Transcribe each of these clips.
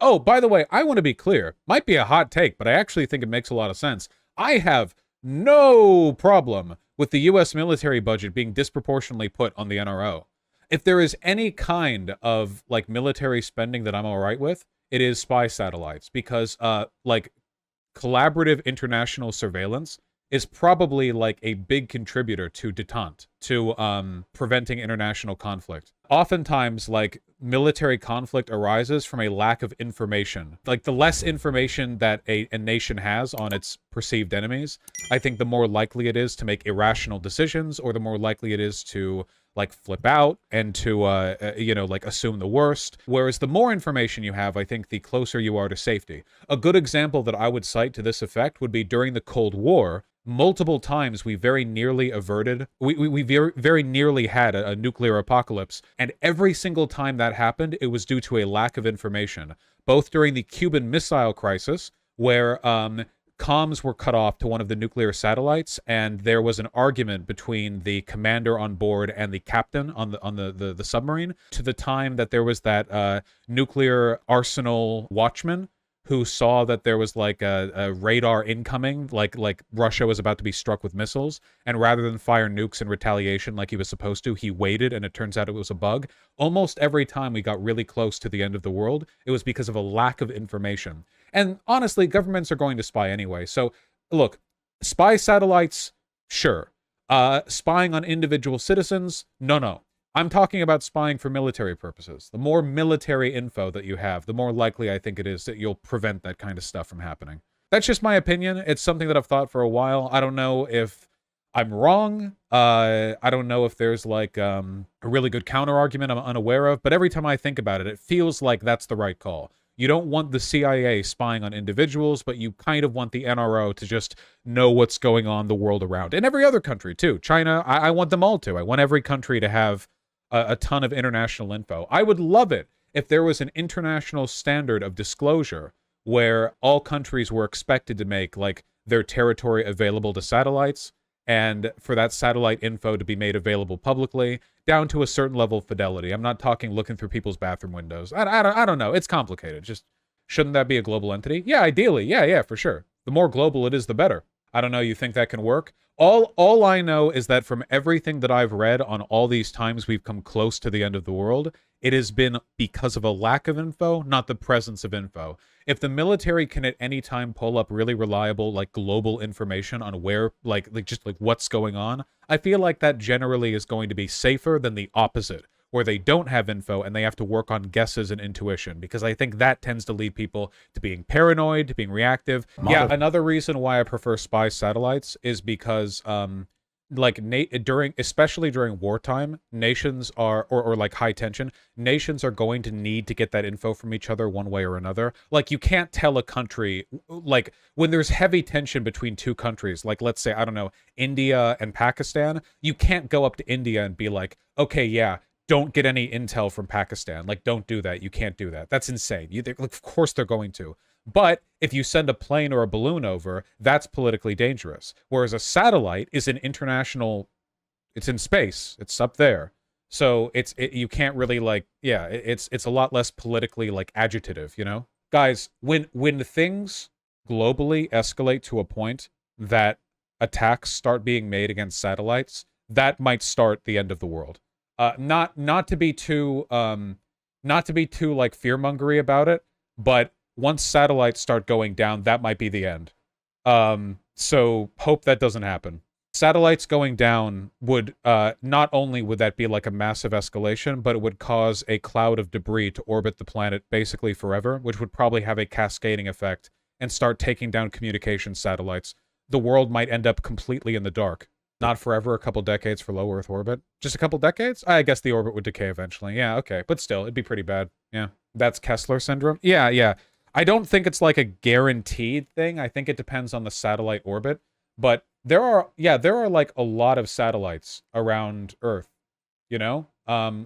Oh, by the way, I want to be clear. Might be a hot take, but I actually think it makes a lot of sense. I have no problem with the U.S. military budget being disproportionately put on the NRO. If there is any kind of, like, military spending that I'm all right with, it is spy satellites, because, like, collaborative international surveillance is probably like a big contributor to detente, to preventing international conflict. Oftentimes, like, military conflict arises from a lack of information. Like, the less information that a nation has on its perceived enemies, I think the more likely it is to make irrational decisions, or the more likely it is to, like, flip out and to, you know, like, assume the worst. Whereas the more information you have, I think the closer you are to safety. A good example that I would cite to this effect would be during the Cold War. Multiple times we very nearly averted, we very nearly had a nuclear apocalypse, and every single time that happened, it was due to a lack of information. Both during the Cuban Missile Crisis, where comms were cut off to one of the nuclear satellites, and there was an argument between the commander on board and the captain on the submarine, to the time that there was that nuclear arsenal watchman who saw that there was, like, a radar incoming, like Russia was about to be struck with missiles, and rather than fire nukes in retaliation like he was supposed to, he waited, and it turns out it was a bug. Almost every time we got really close to the end of the world, it was because of a lack of information. And honestly, governments are going to spy anyway. So, look, spy satellites, sure. Spying on individual citizens, no. I'm talking about spying for military purposes. The more military info that you have, the more likely I think it is that you'll prevent that kind of stuff from happening. That's just my opinion. It's something that I've thought for a while. I don't know if I'm wrong. I don't know if there's, like, a really good counter-argument I'm unaware of, but every time I think about it, it feels like that's the right call. You don't want the CIA spying on individuals, but you kind of want the NRO to just know what's going on in the world around. And every other country, too. China, I want them all to. I want every country to have a ton of international info. I would love it if there was an international standard of disclosure where all countries were expected to make, like, their territory available to satellites, and for that satellite info to be made available publicly, down to a certain level of fidelity. I'm not talking looking through people's bathroom windows. I don't know. It's complicated. Just, shouldn't that be a global entity? Yeah, ideally. Yeah, for sure. The more global it is, the better. I don't know. You think that can work? All I know is that from everything that I've read on all these times we've come close to the end of the world, it has been because of a lack of info, not the presence of info. If the military can at any time pull up really reliable, like, global information on where, like just like what's going on, I feel like that generally is going to be safer than the opposite, where they don't have info and they have to work on guesses and intuition, because I think that tends to lead people to being paranoid, to being reactive. Yeah, another reason why I prefer spy satellites is because, like, especially during wartime, nations are, or like high tension, nations are going to need to get that info from each other one way or another. Like, you can't tell a country, like, when there's heavy tension between two countries, like, let's say, I don't know, India and Pakistan, you can't go up to India and be like, okay, yeah, don't get any intel from Pakistan. Like, don't do that. You can't do that. That's insane. Of course they're going to. But if you send a plane or a balloon over, that's politically dangerous. Whereas a satellite is an international, it's in space. It's up there. So you can't really, like, yeah, it's a lot less politically, like, agitative, you know? Guys, when things globally escalate to a point that attacks start being made against satellites, that might start the end of the world. Not to be too like fear-mongery about it, but once satellites start going down, that might be the end. So hope that doesn't happen. Satellites going down would, not only would that be like a massive escalation, but it would cause a cloud of debris to orbit the planet basically forever, which would probably have a cascading effect and start taking down communication satellites. The world might end up completely in the dark. Not forever, a couple decades for low Earth orbit. Just a couple decades? I guess the orbit would decay eventually. Yeah, okay. But still, it'd be pretty bad. Yeah. That's Kessler syndrome? Yeah. I don't think it's like a guaranteed thing. I think it depends on the satellite orbit. But there are like a lot of satellites around Earth, you know?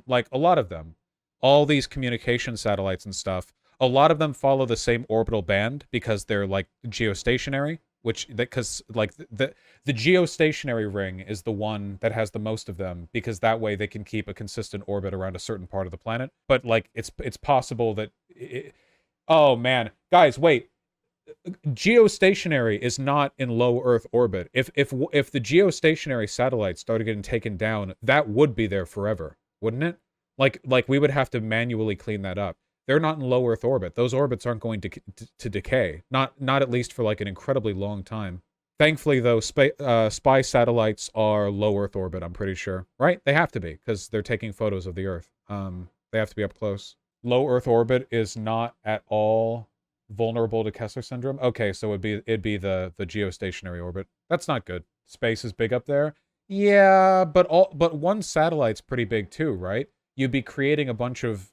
Like a lot of them. All these communication satellites and stuff, a lot of them follow the same orbital band because they're like geostationary. Because like the geostationary ring is the one that has the most of them, because that way they can keep a consistent orbit around a certain part of the planet. But like it's possible that Oh, man. Guys, wait. Geostationary is not in low Earth orbit. If the geostationary satellites started getting taken down, that would be there forever, wouldn't it? Like we would have to manually clean that up. They're not in low Earth orbit. Those orbits aren't going to decay. Not at least for like an incredibly long time. Thankfully, though, spy satellites are low Earth orbit, I'm pretty sure. Right? They have to be, because they're taking photos of the Earth. They have to be up close. Low Earth orbit is not at all vulnerable to Kessler syndrome. Okay, so it'd be the geostationary orbit. That's not good. Space is big up there. Yeah, but one satellite's pretty big too, right? You'd be creating a bunch of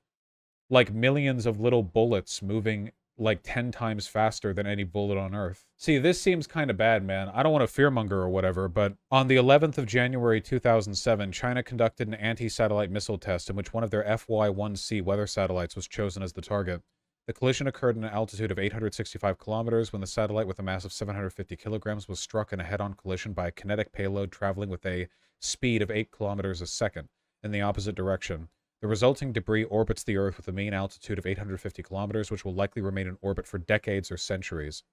like millions of little bullets moving like 10 times faster than any bullet on Earth. See, this seems kind of bad, man. I don't want to fearmonger or whatever, but on the 11th of January 2007, China conducted an anti-satellite missile test in which one of their FY-1C weather satellites was chosen as the target. The collision occurred at an altitude of 865 kilometers when the satellite with a mass of 750 kilograms was struck in a head-on collision by a kinetic payload traveling with a speed of 8 kilometers a second in the opposite direction. The resulting debris orbits the Earth with a mean altitude of 850 kilometers, which will likely remain in orbit for decades or centuries.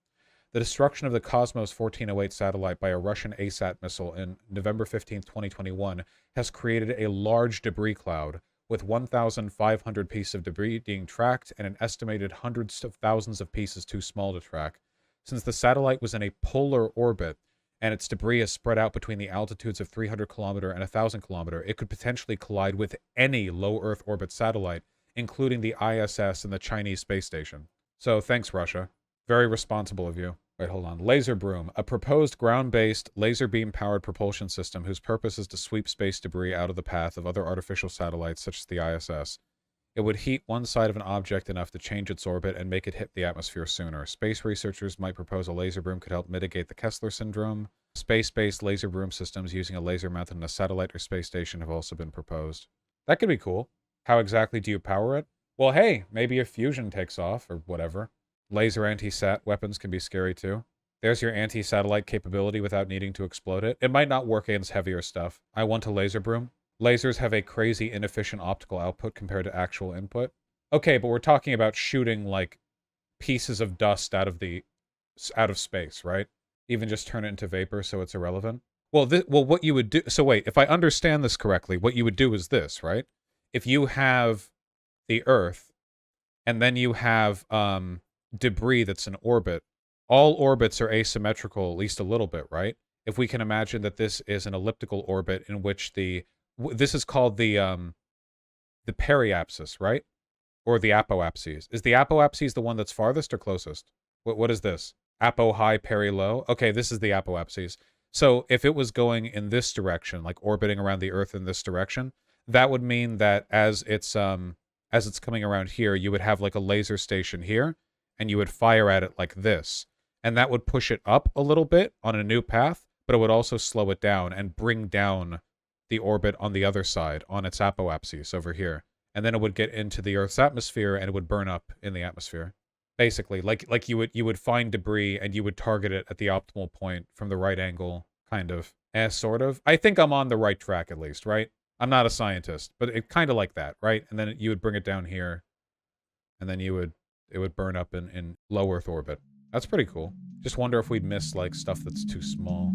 The destruction of the Cosmos 1408 satellite by a Russian ASAT missile in November 15, 2021 has created a large debris cloud, with 1,500 pieces of debris being tracked and an estimated hundreds of thousands of pieces too small to track. Since the satellite was in a polar orbit, and its debris is spread out between the altitudes of 300 kilometer and 1,000 kilometer, it could potentially collide with any low Earth orbit satellite, including the ISS and the Chinese space station. So thanks, Russia. Very responsible of you. Wait, hold on. Laser Broom, a proposed ground-based laser beam-powered propulsion system whose purpose is to sweep space debris out of the path of other artificial satellites such as the ISS. It would heat one side of an object enough to change its orbit and make it hit the atmosphere sooner. Space researchers might propose a laser broom could help mitigate the Kessler syndrome. Space-based laser broom systems using a laser mounted on a satellite or space station have also been proposed. That could be cool. How exactly do you power it? Well, hey, maybe if fusion takes off, or whatever. Laser anti-sat weapons can be scary too. There's your anti-satellite capability without needing to explode it. It might not work against heavier stuff. I want a laser broom. Lasers have a crazy inefficient optical output compared to actual input. Okay, but we're talking about shooting like pieces of dust out of space, right? Even just turn it into vapor so it's irrelevant. Well, what you would do... So wait, if I understand this correctly, what you would do is this, right? If you have the Earth, and then you have debris that's in orbit, all orbits are asymmetrical, at least a little bit, right? If we can imagine that this is an elliptical orbit in which this is called the periapsis, right? Or the apoapsis. Is the apoapsis the one that's farthest or closest? What is this? Apo high, peri low? Okay, this is the apoapsis. So if it was going in this direction, like orbiting around the Earth in this direction, that would mean that as it's coming around here, you would have like a laser station here, and you would fire at it like this. And that would push it up a little bit on a new path, but it would also slow it down and bring down the orbit on the other side, on its apoapsis over here. And then it would get into the Earth's atmosphere and it would burn up in the atmosphere. Basically, like you would find debris and you would target it at the optimal point from the right angle, kind of. Sort of. I think I'm on the right track at least, right? I'm not a scientist, but it kind of like that, right? And then you would bring it down here, and then it would burn up in low Earth orbit. That's pretty cool. Just wonder if we'd miss like stuff that's too small.